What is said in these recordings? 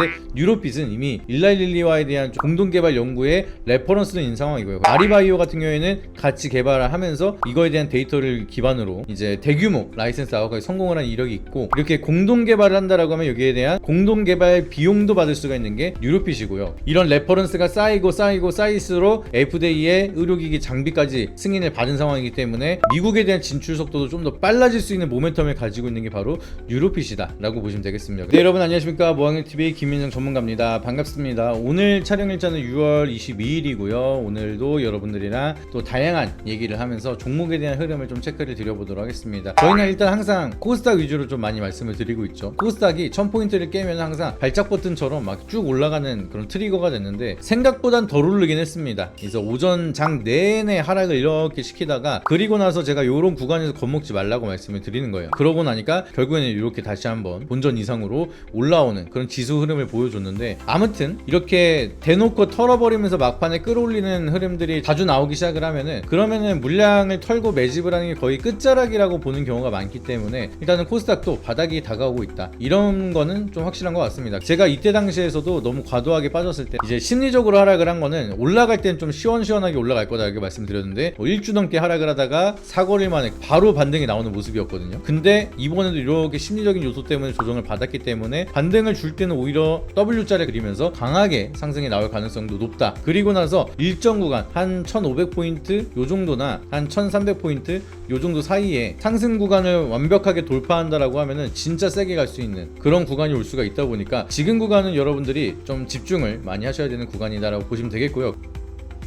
근데 뉴로핏은 이미 일라일릴리와에 대한 공동 개발 연구에 레퍼런스는 있는 상황이고요. 아리바이오 같은 경우에는 같이 개발을 하면서 이거에 대한 데이터를 기반으로 이제 대규모 라이센스 아웃까지 성공을 한 이력이 있고, 이렇게 공동 개발을 한다라고 하면 여기에 대한 공동 개발 비용도 받을 수가 있는 게 뉴로핏이고요. 이런 레퍼런스가 쌓이고 쌓일수록 FDA의 의료기기 장비까지 승인을 받은 상황이기 때문에 미국에 대한 진출 속도도 좀 더 빨라질 수 있는 모멘텀을 가지고 있는 게 바로 뉴로핏이다 라고 보시면 되겠습니다. 네, 여러분 안녕하십니까. 모항일TV 김민정 전문가입니다. 반갑습니다. 오늘 촬영 일자는 6월 22일이고요 오늘도 여러분들이랑 또 다양한 얘기를 하면서 종목에 대한 흐름을 좀 체크를 드려보도록 하겠습니다. 저희는 일단 항상 코스닥 위주로 좀 많이 말씀을 드리고 있죠. 코스닥이 1000포인트를 깨면 항상 발작 버튼처럼 막 쭉 올라가는 그런 트리거가 됐는데 생각보단 덜 오르긴 했습니다. 그래서 오전 장 내내 하락을 이렇게 시키다가, 그리고 나서 제가 요런 구간에서 겁먹지 말라고 말씀을 드리는 거예요. 그러고 나니까 결국에는 이렇게 다시 한번 본전 이상으로 올라오는 그런 지수 흐름을 보여줬는데, 아무튼 이렇게 대놓고 털어버리면서 막판에 끌어올리는 흐름들이 자주 나오기 시작을 하면은, 그러면은 물량을 털고 매집을 하는 게 거의 끝자락이라고 보는 경우가 많기 때문에 일단은 코스닥도 바닥이 다가오고 있다, 이런 거는 좀 확실한 것 같습니다. 제가 이때 당시에서도 너무 과도하게 빠졌을 때 이제 심리적으로 하락을 한 거는 올라갈 땐 좀 시원시원하게 올라갈 거다 이렇게 말씀드렸는데, 1주 넘게 하락을 하다가 사거리 만에 바로 반등이 나오는 모습이었거든요. 근데 이번에도 이렇게 심리적인 요소 때문에 조정을 받았기 때문에 반등을 줄 때는 오히려 W자를 그리면서 강하게 상승이 나올 가능성도 높다. 그리고 나서 일정 구간 한 1500포인트 요 정도나 한 1300포인트 요 정도 사이에 상승 구간을 완벽하게 돌파한다라고 하면은 진짜 세게 갈 수 있는 그런 구간이 올 수가 있다 보니까 지금 구간은 여러분들이 좀 집중을 많이 하셔야 되는 구간이다라고 보시면 되겠고요.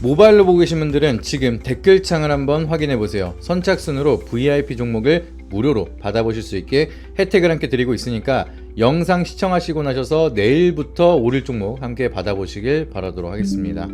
모바일로 보고 계신 분들은 지금 댓글창을 한번 확인해 보세요. 선착순으로 VIP 종목을 무료로 받아보실 수 있게 혜택을 함께 드리고 있으니까 영상 시청하시고 나셔서 내일부터 오를 종목 함께 받아보시길 바라도록 하겠습니다.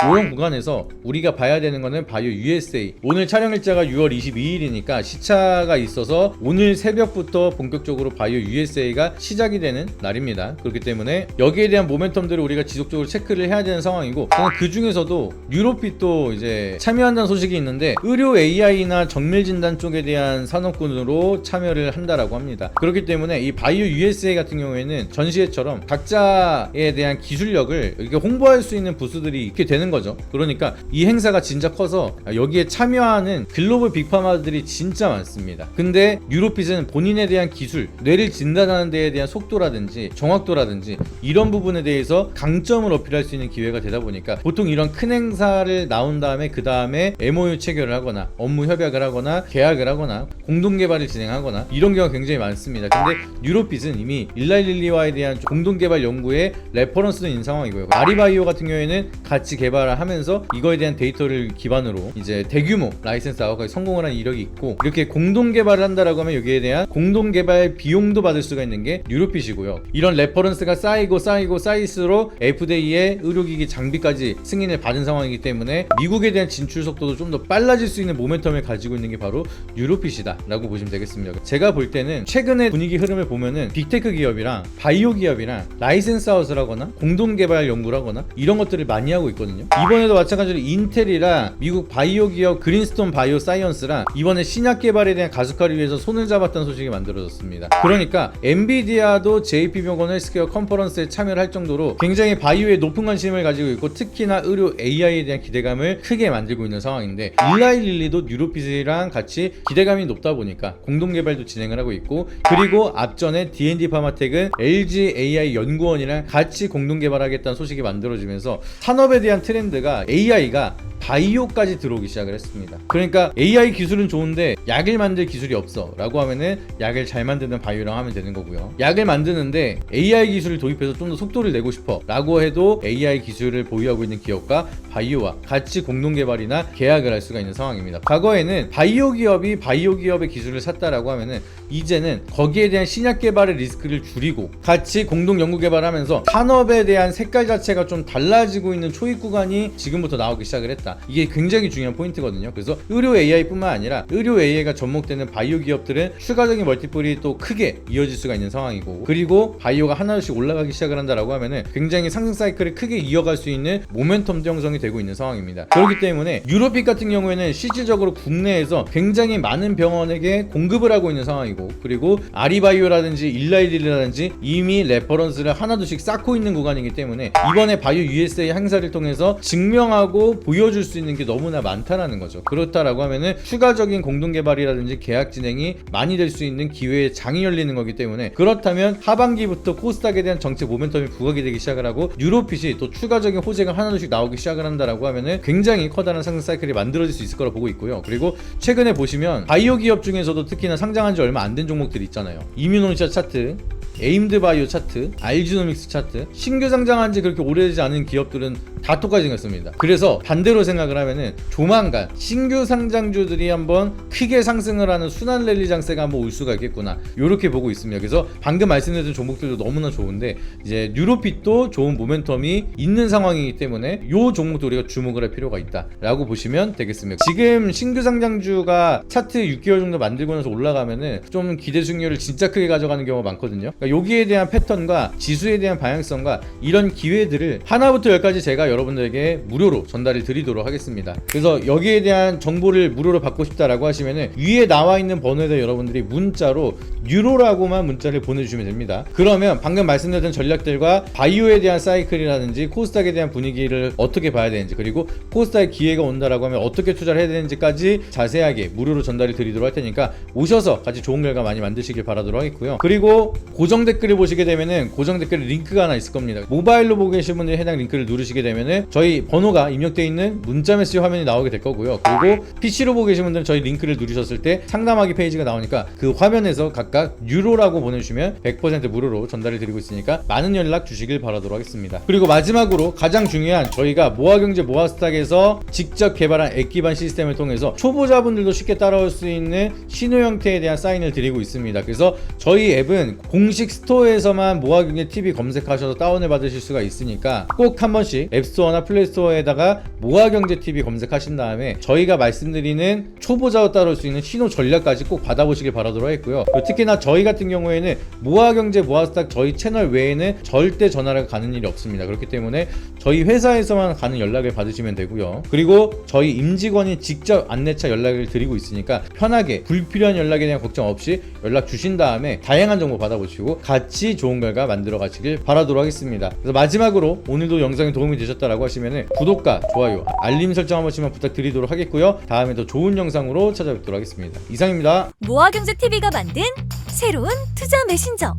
이런 구간에서 우리가 봐야 되는 거는 바이오 USA. 오늘 촬영 일자가 6월 22일이니까 시차가 있어서 오늘 새벽부터 본격적으로 바이오 USA가 시작이 되는 날입니다. 그렇기 때문에 여기에 대한 모멘텀들을 우리가 지속적으로 체크를 해야 되는 상황이고, 저는 그 중에서도 뉴로핏도 이제 참여한다는 소식이 있는데 의료 AI나 정밀 진단 쪽에 대한 산업군으로 참여를 한다라고 합니다. 그렇기 때문에 이 바이오 USA 같은 경우에는 전시회처럼 각자에 대한 기술력을 이렇게 홍보할 수 있는 부스들이 있게 되는 거죠. 그러니까 이 행사가 진짜 커서 여기에 참여하는 글로벌 빅파마들이 진짜 많습니다. 근데 뉴로핏은 본인에 대한 기술, 뇌를 진단하는 데에 대한 속도라든지 정확도라든지 이런 부분에 대해서 강점을 어필할 수 있는 기회가 되다 보니까 보통 이런 큰 행사를 나온 다음에 그 다음에 MOU 체결을 하거나 업무 협약을 하거나 계약을 하거나 공동 개발을 진행하거나 이런 경우가 굉장히 많습니다. 근데 뉴로핏은 이미 일라일릴리와에 대한 공동 개발 연구에 레퍼런스는 있는 상황이고요. 아리바이오 같은 경우에는 같이 개발을 하면서 이거에 대한 데이터를 기반으로 이제 대규모 라이센스 아웃까지 성공을 한 이력이 있고, 이렇게 공동 개발을 한다라고 하면 여기에 대한 공동 개발 비용도 받을 수가 있는 게 뉴로핏이고요. 이런 레퍼런스가 쌓이고 쌓일수록 FDA의 의료기기 장비까지 승인을 받은 상황이기 때문에 미국에 대한 진출 속도도 좀 더 빨라질 수 있는 모멘텀을 가지고 있는 게 바로 뉴로핏이다 라고 보시면 되겠습니다. 제가 볼 때는 최근의 분위기 흐름을 보면은 빅테크 기업이랑 바이오 기업이랑 라이센스 아웃을 하거나 공동 개발 연구를 하거나 이런 것들을 많이 하고 있거든요. 이번에도 마찬가지로 인텔이랑 미국 바이오 기업 그린스톤 바이오 사이언스랑 이번에 신약 개발에 대한 가속화를 위해서 손을 잡았다는 소식이 만들어졌습니다. 그러니까 엔비디아도 JP모건 헬스케어 컨퍼런스에 참여를 할 정도로 굉장히 바이오에 높은 관심을 가지고 있고, 특히나 의료 AI에 대한 기대감을 크게 만들고 있는 상황인데, 일라일릴리도 뉴로핏이랑 같이 기대감이 높다 보니까 공동 개발도 진행을 하고 있고, 그리고 앞전에 D&D 파마텍은 LG AI 연구원이랑 같이 공동 개발하겠다는 소식이 만들어지면서 산업에 대한 트렌드가 AI가 바이오까지 들어오기 시작을 했습니다. 그러니까 AI 기술은 좋은데 약을 만들 기술이 없어 라고 하면은 약을 잘 만드는 바이오랑 하면 되는 거고요. 약을 만드는데 AI 기술을 도입해서 좀 더 속도를 내고 싶어 라고 해도 AI 기술을 보유하고 있는 기업과 바이오와 같이 공동 개발이나 계약을 할 수가 있는 상황입니다. 과거에는 바이오 기업이 바이오 기업의 기술을 샀다라고 하면은 이제는 거기에 대한 신약 개발의 리스크를 줄이고 같이 공동 연구 개발하면서 산업에 대한 색깔 자체가 좀 달라지고 있는 초입 구간이 호환이 지금부터 나오기 시작을 했다. 이게 굉장히 중요한 포인트거든요. 그래서 의료 AI뿐만 아니라 의료 AI가 접목되는 바이오 기업들은 추가적인 멀티플이 또 크게 이어질 수가 있는 상황이고, 그리고 바이오가 하나씩 올라가기 시작을 한다라고 하면은 굉장히 상승 사이클을 크게 이어갈 수 있는 모멘텀 형성이 되고 있는 상황입니다. 그렇기 때문에 유로핏 같은 경우에는 실질적으로 국내에서 굉장히 많은 병원에게 공급을 하고 있는 상황이고, 그리고 아리바이오라든지 일라이릴라든지 이미 레퍼런스를 하나둘씩 쌓고 있는 구간이기 때문에 이번에 바이오 USA 행사를 통해서 증명하고 보여줄 수 있는 게 너무나 많다라는 거죠. 그렇다라고 하면은 추가적인 공동 개발이라든지 계약 진행이 많이 될 수 있는 기회의 장이 열리는 거기 때문에, 그렇다면 하반기부터 코스닥에 대한 정책 모멘텀이 부각이 되기 시작을 하고 유로핏이 또 추가적인 호재가 하나둘씩 나오기 시작을 한다라고 하면은 굉장히 커다란 상승 사이클이 만들어질 수 있을 거라 보고 있고요. 그리고 최근에 보시면 바이오 기업 중에서도 특히나 상장한 지 얼마 안 된 종목들이 있잖아요. 이뮤노시아 차트, 에임드 바이오 차트, 알지노믹스 차트, 신규 상장한 지 그렇게 오래되지 않은 기업들은 다 똑같이 생겼습니다. 그래서 반대로 생각을 하면은 조만간 신규 상장주들이 한번 크게 상승을 하는 순환 랠리 장세가 한번 올 수가 있겠구나, 이렇게 보고 있습니다. 그래서 방금 말씀드린 종목들도 너무나 좋은데 이제 뉴로핏도 좋은 모멘텀이 있는 상황이기 때문에 이 종목도 우리가 주목을 할 필요가 있다라고 보시면 되겠습니다. 지금 신규 상장주가 차트 6개월 정도 만들고 나서 올라가면은 좀 기대 수익률을 진짜 크게 가져가는 경우가 많거든요. 그러니까 여기에 대한 패턴과 지수에 대한 방향성과 이런 기회들을 하나부터 열까지 제가 여러분들에게 무료로 전달을 드리도록 하겠습니다. 그래서 여기에 대한 정보를 무료로 받고 싶다라고 하시면은 위에 나와 있는 번호에다 여러분들이 문자로 뉴로라고만 문자를 보내주시면 됩니다. 그러면 방금 말씀드렸던 전략들과 바이오에 대한 사이클이라든지 코스닥에 대한 분위기를 어떻게 봐야 되는지, 그리고 코스닥에 기회가 온다라고 하면 어떻게 투자를 해야 되는지까지 자세하게 무료로 전달을 드리도록 할 테니까 오셔서 같이 좋은 결과 많이 만드시길 바라도록 하겠고요. 그리고 고정 댓글을 보시게 되면은 고정 댓글에 링크가 하나 있을 겁니다. 모바일로 보고 계신 분들이 해당 링크를 누르시게 되면은 저희 번호가 입력되어 있는 문자 메시지 화면이 나오게 될 거고요. 그리고 PC로 보고 계신 분들은 저희 링크를 누르셨을 때 상담하기 페이지가 나오니까 그 화면에서 각각 유로라고 보내주시면 100% 무료로 전달을 드리고 있으니까 많은 연락 주시길 바라도록 하겠습니다. 그리고 마지막으로 가장 중요한, 저희가 모아경제 모아스탁에서 직접 개발한 앱 기반 시스템을 통해서 초보자분들도 쉽게 따라올 수 있는 신호 형태에 대한 사인을 드리고 있습니다. 그래서 저희 앱은 공식 스토어에서만 모아경제 TV 검색하셔서 다운을 받으실 수가 있으니까 꼭 한 번씩 앱스토어나 플레이스토어에다가 모아경제 TV 검색하신 다음에 저희가 말씀드리는 초보자도 따라올 수 있는 신호 전략까지 꼭 받아보시길 바라도록 했고요. 특히나 저희 같은 경우에는 모아경제 모아스탁 저희 채널 외에는 절대 전화가 가는 일이 없습니다. 그렇기 때문에 저희 회사에서만 가는 연락을 받으시면 되고요. 그리고 저희 임직원이 직접 안내차 연락을 드리고 있으니까 편하게 불필요한 연락에 대한 걱정 없이 연락 주신 다음에 다양한 정보 받아보시고 같이 좋은 결과 만들어 가시길 바라도록 하겠습니다. 그래서 마지막으로 오늘도 영상이 도움이 되셨다라고 하시면 구독과 좋아요, 알림 설정 한 번씩만 부탁드리도록 하겠고요. 다음에 더 좋은 영상으로 찾아뵙도록 하겠습니다. 이상입니다. 모아경제TV가 만든 새로운 투자 메신저.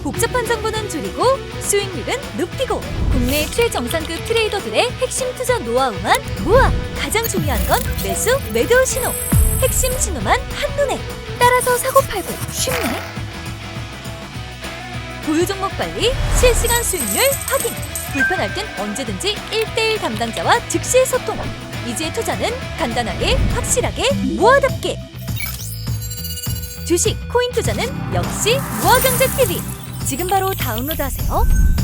복잡한 정보는 줄이고 수익률은 높이고 국내 최정상급 트레이더들의 핵심 투자 노하우만 모아. 가장 중요한 건 매수, 매도 신호. 핵심 신호만 한눈에. 따라서 사고팔고 쉽네. 보유 종목 관리, 실시간 수익률 확인. 불편할 땐 언제든지 1:1 담당자와 즉시 소통. 이제 투자는 간단하게, 확실하게, 모아답게. 주식, 코인 투자는 역시 모아경제TV. 지금 바로 다운로드하세요.